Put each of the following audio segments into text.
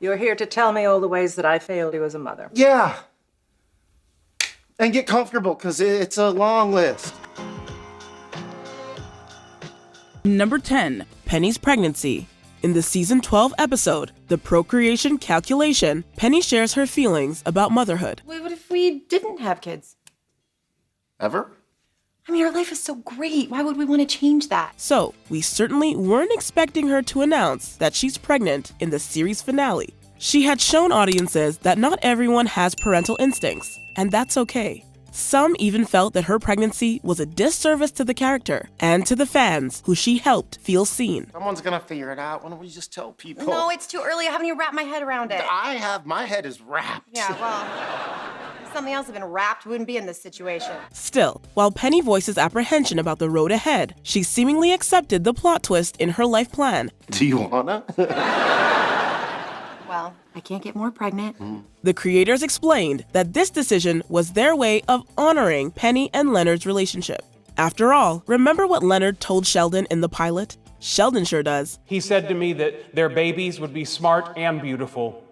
You're here to tell me all the ways that I failed you as a mother. Yeah. And get comfortable, because it's a long list. Number 10, Penny's pregnancy. In the season 12 episode, The Procreation Calculation, Penny shares her feelings about motherhood. What if we didn't have kids? Ever? I mean, our life is so great. Why would we want to change that? So, we certainly weren't expecting her to announce that she's pregnant in the series finale. She had shown audiences that not everyone has parental instincts, and that's okay. Some even felt that her pregnancy was a disservice to the character and to the fans who she helped feel seen. Someone's gonna figure it out. Why don't we just tell people? No, it's too early. I haven't even wrapped my head around it. My head is wrapped. Yeah, well, if something else had been wrapped, we wouldn't be in this situation. Still, while Penny voices apprehension about the road ahead, she seemingly accepted the plot twist in her life plan. Do you wanna? Well, I can't get more pregnant. The creators explained that this decision was their way of honoring Penny and Leonard's relationship. After all, remember what Leonard told Sheldon in the pilot? Sheldon sure does. He said to me that their babies would be smart and beautiful.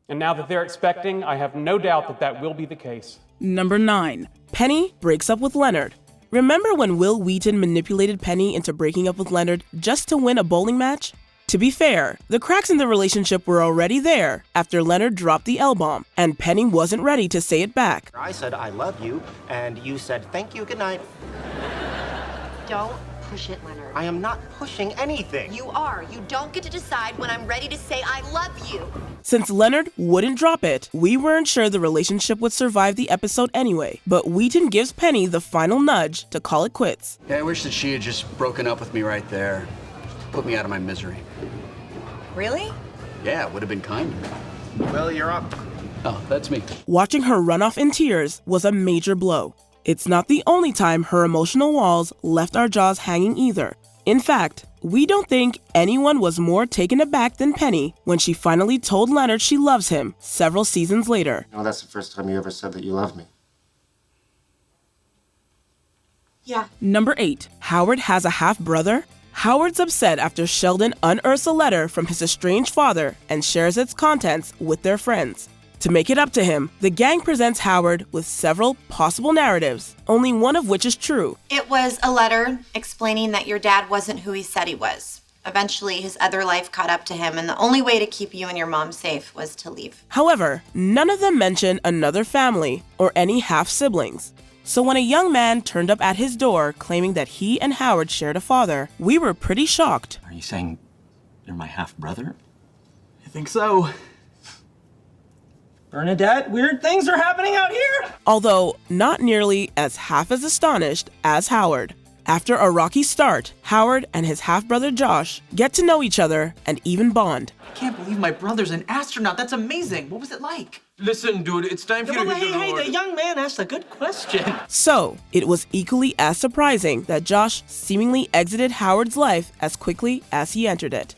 And now that they're expecting, I have no doubt that that will be the case. Number 9. Penny breaks up with Leonard. Remember when Will Wheaton manipulated Penny into breaking up with Leonard just to win a bowling match? To be fair, the cracks in the relationship were already there after Leonard dropped the L-bomb, and Penny wasn't ready to say it back. I said, I love you, and you said, thank you, good night. Don't push it, Leonard. I am not pushing anything. You are. You don't get to decide when I'm ready to say I love you. Since Leonard wouldn't drop it, we weren't sure the relationship would survive the episode anyway, but Wheaton gives Penny the final nudge to call it quits. Yeah, I wish that she had just broken up with me right there. Put me out of my misery. Really? Yeah, it would have been kinder. Well, you're up. Oh, that's me. Watching her run off in tears was a major blow. It's not the only time her emotional walls left our jaws hanging either. In fact, we don't think anyone was more taken aback than Penny when she finally told Leonard she loves him several seasons later. No, that's the first time you ever said that you love me. Yeah. Number 8. Howard has a half-brother? Howard's upset after Sheldon unearths a letter from his estranged father and shares its contents with their friends. To make it up to him, the gang presents Howard with several possible narratives, only one of which is true. It was a letter explaining that your dad wasn't who he said he was. Eventually, his other life caught up to him, and the only way to keep you and your mom safe was to leave. However, none of them mention another family or any half-siblings. So when a young man turned up at his door claiming that he and Howard shared a father, we were pretty shocked. Are you saying you're my half-brother? I think so. Bernadette, weird things are happening out here! Although not nearly as half as astonished as Howard. After a rocky start, Howard and his half-brother Josh get to know each other and even bond. I can't believe my brother's an astronaut. That's amazing. What was it like? Listen, dude, it's time for you to hit the road. Hey, the young man asked a good question. So, it was equally as surprising that Josh seemingly exited Howard's life as quickly as he entered it.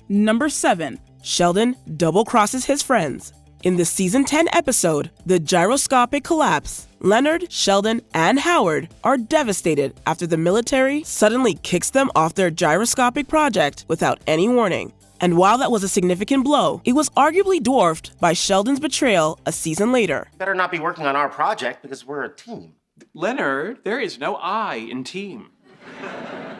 Number 7. Sheldon double-crosses his friends. In the season 10 episode, The Gyroscopic Collapse, Leonard, Sheldon, and Howard are devastated after the military suddenly kicks them off their gyroscopic project without any warning. And while that was a significant blow, it was arguably dwarfed by Sheldon's betrayal a season later. Better not be working on our project because we're a team. Leonard, there is no I in team.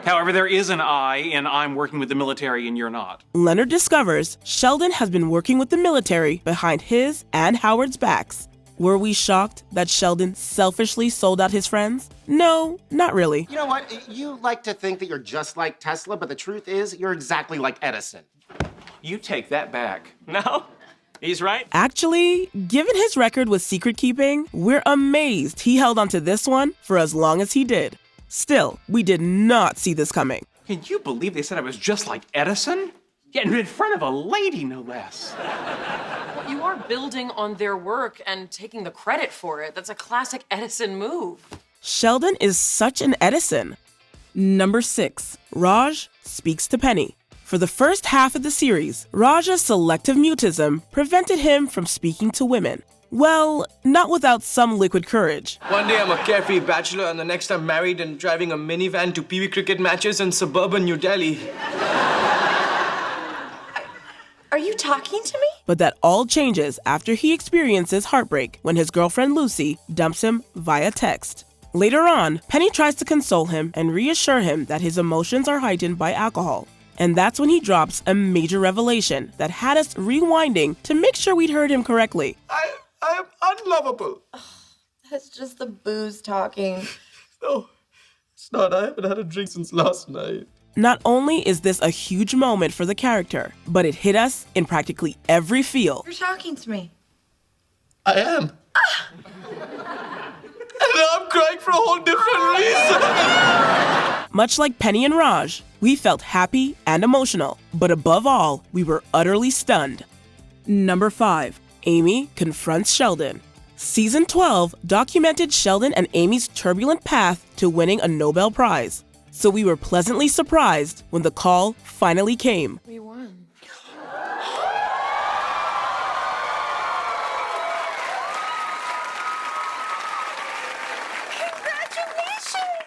However, there is an I in I'm working with the military and you're not. Leonard discovers Sheldon has been working with the military behind his and Howard's backs. Were we shocked that Sheldon selfishly sold out his friends? No, not really. You know what? You like to think that you're just like Tesla, but the truth is you're exactly like Edison. You take that back. No, he's right. Actually, given his record with secret keeping, we're amazed he held onto this one for as long as he did. Still, we did not see this coming. Can you believe they said I was just like Edison? Yeah, and in front of a lady, no less. You are building on their work and taking the credit for it. That's a classic Edison move. Sheldon is such an Edison. Number 6. Raj speaks to Penny. For the first half of the series, Raj's selective mutism prevented him from speaking to women. Well, not without some liquid courage. One day I'm a carefree bachelor, and the next I'm married and driving a minivan to PV cricket matches in suburban New Delhi. Are you talking to me? But that all changes after he experiences heartbreak when his girlfriend Lucy dumps him via text. Later on, Penny tries to console him and reassure him that his emotions are heightened by alcohol. And that's when he drops a major revelation that had us rewinding to make sure we'd heard him correctly. I am unlovable. That's just the booze talking. No, it's not. I haven't had a drink since last night. Not only is this a huge moment for the character, but it hit us in practically every feel. You're talking to me. I am. And I'm crying for a whole different reason. Much like Penny and Raj, we felt happy and emotional, but above all, we were utterly stunned. Number 5. Amy confronts Sheldon. Season 12 documented Sheldon and Amy's turbulent path to winning a Nobel Prize. So we were pleasantly surprised when the call finally came. We won.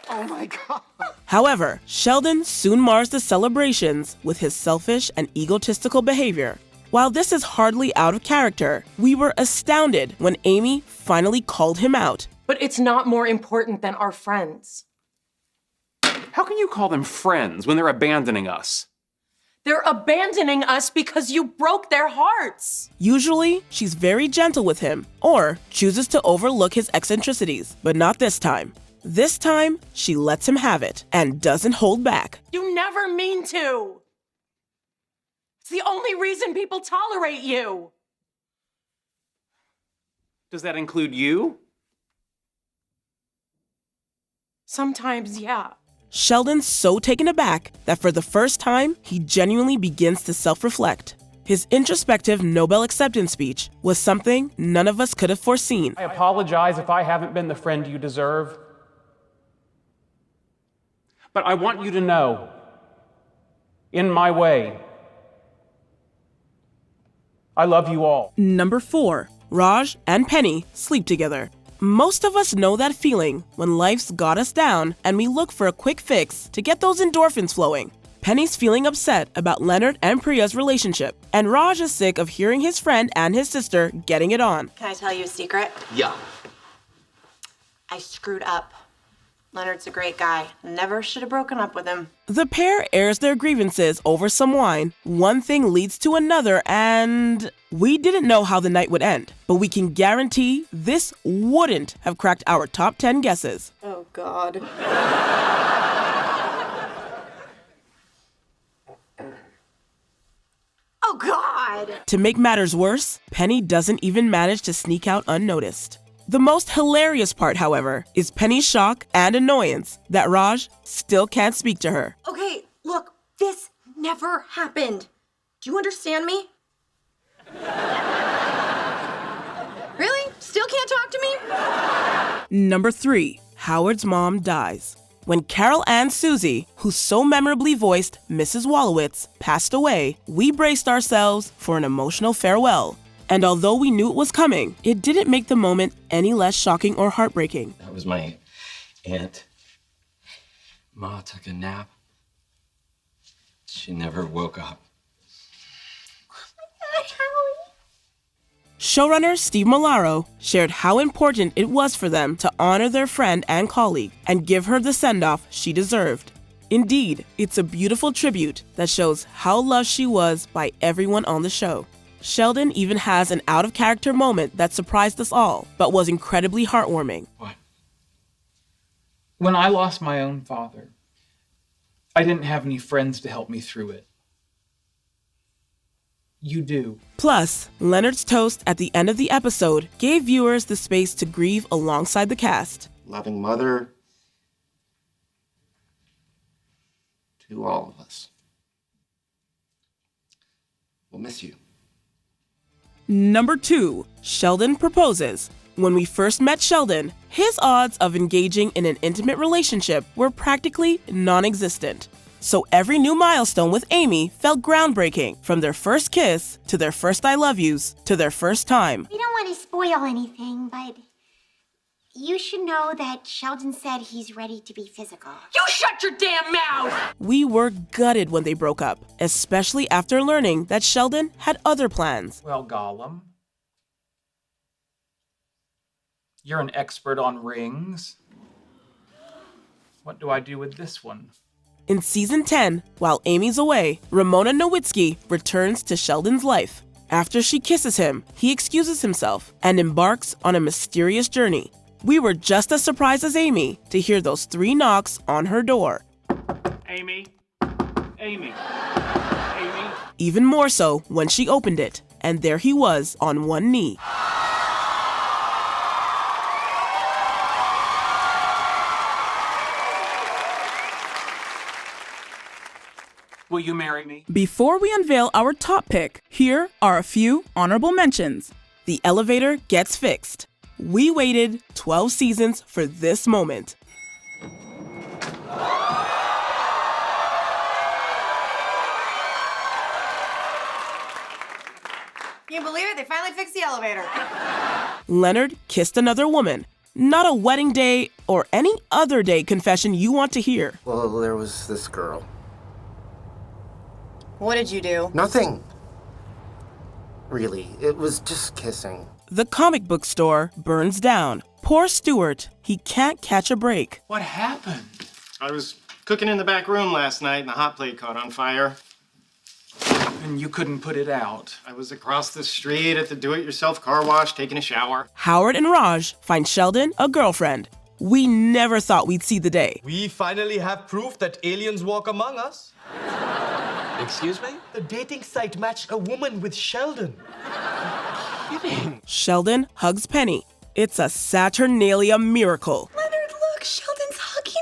Oh my God. However, Sheldon soon mars the celebrations with his selfish and egotistical behavior. While this is hardly out of character, we were astounded when Amy finally called him out. But it's not more important than our friends. How can you call them friends when they're abandoning us? They're abandoning us because you broke their hearts. Usually, she's very gentle with him or chooses to overlook his eccentricities, but not this time. This time, she lets him have it and doesn't hold back. You never mean to. It's the only reason people tolerate you. Does that include you? Sometimes, yeah. Sheldon's so taken aback that for the first time, he genuinely begins to self-reflect. His introspective Nobel acceptance speech was something none of us could have foreseen. I apologize if I haven't been the friend you deserve. But I want you to know, in my way, I love you all. Number 4. Raj and Penny sleep together. Most of us know that feeling when life's got us down and we look for a quick fix to get those endorphins flowing. Penny's feeling upset about Leonard and Priya's relationship, and Raj is sick of hearing his friend and his sister getting it on. Can I tell you a secret? Yeah. I screwed up. Leonard's a great guy. Never should have broken up with him. The pair airs their grievances over some wine. One thing leads to another, and we didn't know how the night would end. But we can guarantee this wouldn't have cracked our top 10 guesses. Oh, God. Oh, God! To make matters worse, Penny doesn't even manage to sneak out unnoticed. The most hilarious part, however, is Penny's shock and annoyance that Raj still can't speak to her. Okay, look, this never happened. Do you understand me? Really? Still can't talk to me? Number 3. Howard's mom dies. When Carol Ann Susie, who so memorably voiced Mrs. Wolowitz, passed away, we braced ourselves for an emotional farewell. And although we knew it was coming, it didn't make the moment any less shocking or heartbreaking. That was my aunt. Ma took a nap. She never woke up. Showrunner Steve Malaro shared how important it was for them to honor their friend and colleague and give her the send-off she deserved. Indeed, it's a beautiful tribute that shows how loved she was by everyone on the show. Sheldon even has an out-of-character moment that surprised us all, but was incredibly heartwarming. What? When I lost my own father, I didn't have any friends to help me through it. You do. Plus, Leonard's toast at the end of the episode gave viewers the space to grieve alongside the cast. Loving mother to all of us. We'll miss you. Number 2. Sheldon proposes. When we first met Sheldon, his odds of engaging in an intimate relationship were practically non-existent. So every new milestone with Amy felt groundbreaking, from their first kiss, to their first I love yous, to their first time. We don't want to spoil anything, but you should know that Sheldon said he's ready to be physical. You shut your damn mouth! We were gutted when they broke up, especially after learning that Sheldon had other plans. Well, Gollum, you're an expert on rings. What do I do with this one? In season 10, while Amy's away, Ramona Nowitzki returns to Sheldon's life. After she kisses him, he excuses himself and embarks on a mysterious journey. We were just as surprised as Amy to hear those 3 knocks on her door. Amy? Amy? Amy? Even more so when she opened it, and there he was on one knee. Will you marry me? Before we unveil our top pick, here are a few honorable mentions. The elevator gets fixed. We waited 12 seasons for this moment. Can you believe it? They finally fixed the elevator. Leonard kissed another woman. Not a wedding day or any other day confession you want to hear. Well, there was this girl. What did you do? Nothing. Really, it was just kissing. The comic book store burns down. Poor Stuart, he can't catch a break. What happened? I was cooking in the back room last night and the hot plate caught on fire. And you couldn't put it out. I was across the street at the do-it-yourself car wash taking a shower. Howard and Raj find Sheldon a girlfriend. We never thought we'd see the day. We finally have proof that aliens walk among us. Excuse me? The dating site matched a woman with Sheldon. Sheldon hugs Penny. It's a Saturnalia miracle. Leonard, look, Sheldon's hugging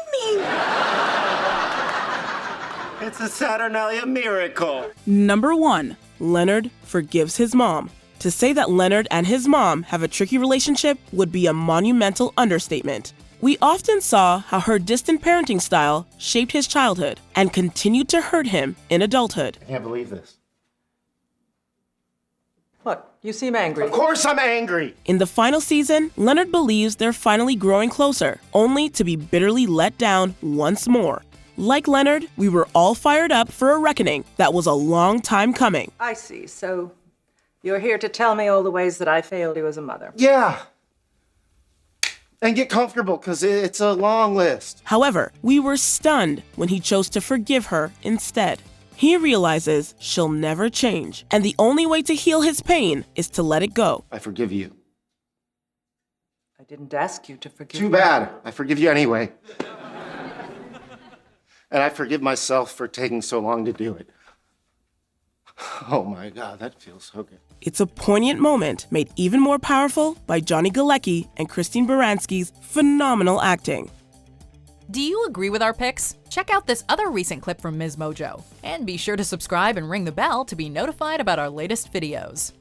me. It's a Saturnalia miracle. Number 1, Leonard forgives his mom. To say that Leonard and his mom have a tricky relationship would be a monumental understatement. We often saw how her distant parenting style shaped his childhood and continued to hurt him in adulthood. I can't believe this. What? You seem angry. Of course I'm angry. In the final season, Leonard believes they're finally growing closer, only to be bitterly let down once more. Like Leonard, we were all fired up for a reckoning that was a long time coming. I see. So you're here to tell me all the ways that I failed you as a mother. Yeah. And get comfortable, because it's a long list. However, we were stunned when he chose to forgive her instead. He realizes she'll never change, and the only way to heal his pain is to let it go. I forgive you. I didn't ask you to forgive Too me. bad. I forgive you anyway. And I forgive myself for taking so long to do it. Oh my God, that feels so good. It's a poignant moment made even more powerful by Johnny Galecki and Christine Baranski's phenomenal acting. Do you agree with our picks? Check out this other recent clip from Ms. Mojo. And be sure to subscribe and ring the bell to be notified about our latest videos.